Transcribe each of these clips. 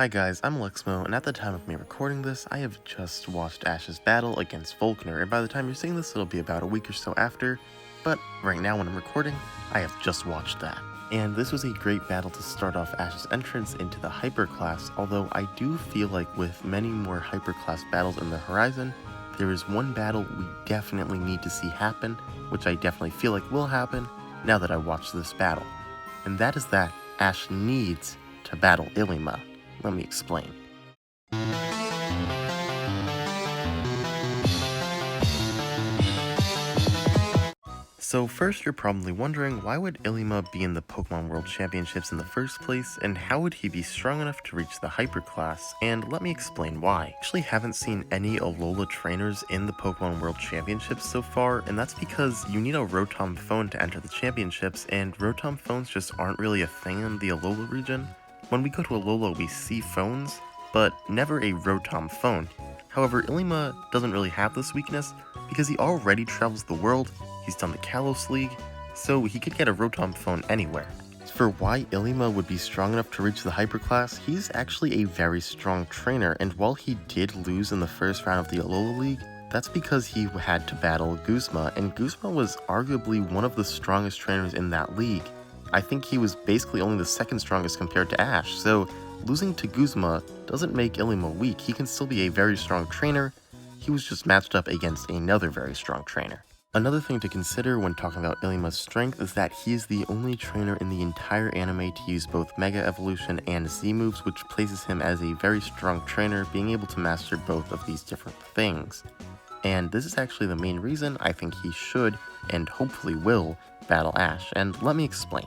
Hi guys, I'm Lexmo, and at the time of me recording this, I have just watched Ash's battle against Volkner, and by the time you're seeing this, it'll be about a week or so after, but right now when I'm recording, I have just watched that. And this was a great battle to start off Ash's entrance into the Hyper class, although I do feel like with many more Hyper class battles in the horizon, there is one battle we definitely need to see happen, which I definitely feel like will happen now that I watched this battle. And that is that Ash needs to battle Ilima. Let me explain. So first you're probably wondering, why would Ilima be in the Pokemon World Championships in the first place, and how would he be strong enough to reach the Hyper class? And let me explain why. I actually haven't seen any Alola trainers in the Pokemon World Championships so far, and that's because you need a Rotom phone to enter the championships, and Rotom phones just aren't really a thing in the Alola region. When we go to Alola, we see phones, but never a Rotom phone. However, Ilima doesn't really have this weakness because he already travels the world, he's done the Kalos League, so he could get a Rotom phone anywhere. For why Ilima would be strong enough to reach the Hyper class, he's actually a very strong trainer, and while he did lose in the first round of the Alola League, that's because he had to battle Guzma, and Guzma was arguably one of the strongest trainers in that league. I think he was basically only the second strongest compared to Ash, so losing to Guzma doesn't make Ilima weak. He can still be a very strong trainer. He was just matched up against another very strong trainer. Another thing to consider when talking about Ilima's strength is that he is the only trainer in the entire anime to use both Mega Evolution and Z moves, which places him as a very strong trainer, being able to master both of these different things. And this is actually the main reason I think he should, and hopefully will, battle Ash, and let me explain.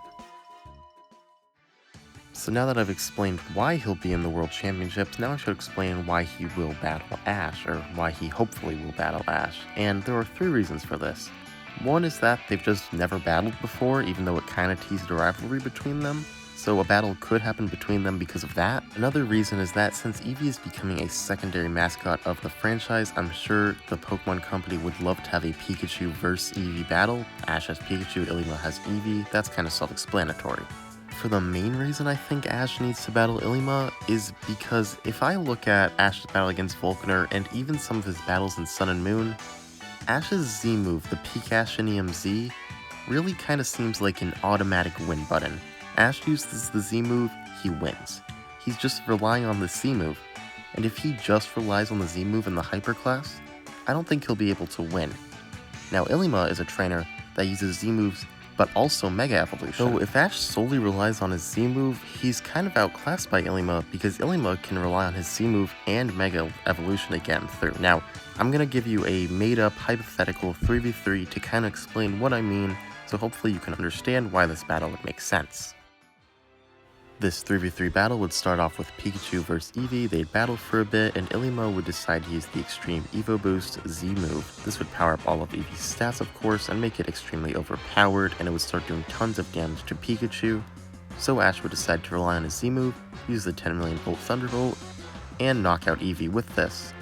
So now that I've explained why he'll be in the World Championships, now I should explain why he will battle Ash, or why he hopefully will battle Ash. And there are three reasons for this. One is that they've just never battled before, even though it kinda teased a rivalry between them, so a battle could happen between them because of that. Another reason is that since Eevee is becoming a secondary mascot of the franchise, I'm sure the Pokemon Company would love to have a Pikachu vs Eevee battle. Ash has Pikachu, Ilima has Eevee, that's kinda self-explanatory. For the main reason I think Ash needs to battle Ilima is because if I look at Ash's battle against Volkner and even some of his battles in Sun and Moon, Ash's Z move, the Pikachu Z, really kinda seems like an automatic win button. Ash uses the Z move, he wins. He's just relying on the C move, and if he just relies on the Z move in the Hyper class, I don't think he'll be able to win. Now Ilima is a trainer that uses Z moves but also Mega Evolution. So if Ash solely relies on his Z move, he's kind of outclassed by Ilima because Ilima can rely on his Z move and Mega Evolution again through. Now, I'm gonna give you a made-up hypothetical 3v3 to kind of explain what I mean, so hopefully you can understand why this battle would make sense. This 3v3 battle would start off with Pikachu vs Eevee, they'd battle for a bit, and Ilima would decide to use the Extreme Evo Boost Z move. This would power up all of Eevee's stats of course, and make it extremely overpowered, and it would start doing tons of damage to Pikachu. So Ash would decide to rely on his Z move, use the 10 million volt Thunderbolt, and knock out Eevee with this.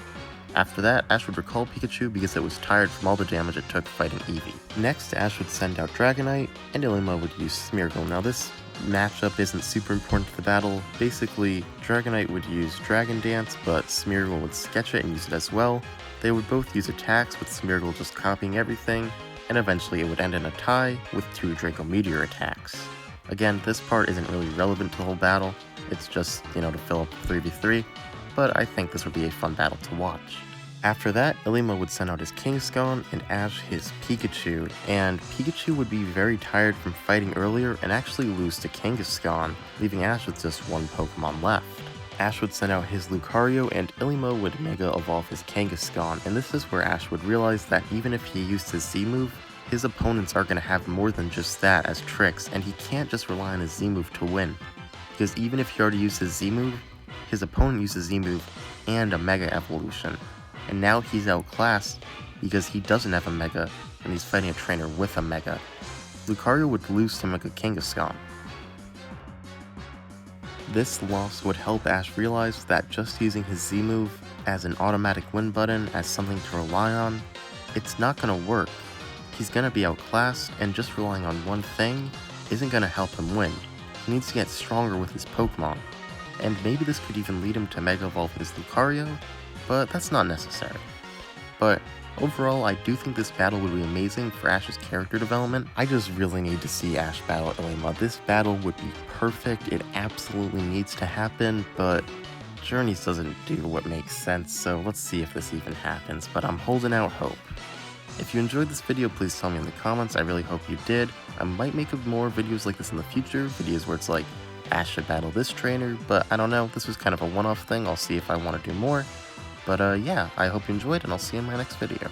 After that, Ash would recall Pikachu because it was tired from all the damage it took fighting Eevee. Next, Ash would send out Dragonite, and Ilima would use Smeargle. Now this matchup isn't super important to the battle. Basically, Dragonite would use Dragon Dance, but Smeargle would sketch it and use it as well. They would both use attacks, with Smeargle just copying everything, and eventually it would end in a tie with 2 Draco Meteor attacks. Again, this part isn't really relevant to the whole battle, it's just, to fill up the 3v3, but I think this would be a fun battle to watch. After that, Ilima would send out his Kangaskhan and Ash his Pikachu, and Pikachu would be very tired from fighting earlier and actually lose to Kangaskhan, leaving Ash with just one Pokemon left. Ash would send out his Lucario and Ilima would Mega Evolve his Kangaskhan, and this is where Ash would realize that even if he used his Z move, his opponents are going to have more than just that as tricks, and he can't just rely on his Z move to win. Because even if he already used his Z move, his opponent uses Z move and a Mega Evolution. And now he's outclassed because he doesn't have a Mega and he's fighting a trainer with a Mega. Lucario would lose to Mega Kangaskhan. This loss would help Ash realize that just using his Z move as an automatic win button, as something to rely on, it's not gonna work. He's gonna be outclassed, and just relying on one thing isn't gonna help him win. He needs to get stronger with his Pokemon. and maybe this could even lead him to Mega Evolve his Lucario, but that's not necessary. But overall, I do think this battle would be amazing for Ash's character development. I just really need to see Ash battle Ilima. This battle would be perfect, it absolutely needs to happen, but Journeys doesn't do what makes sense, so let's see if this even happens, but I'm holding out hope. If you enjoyed this video, please tell me in the comments. I really hope you did. I might make more videos like this in the future, videos where it's like, Ash should battle this trainer, but I don't know, this was kind of a one-off thing. I'll see if I want to do more. But yeah, I hope you enjoyed, and I'll see you in my next video.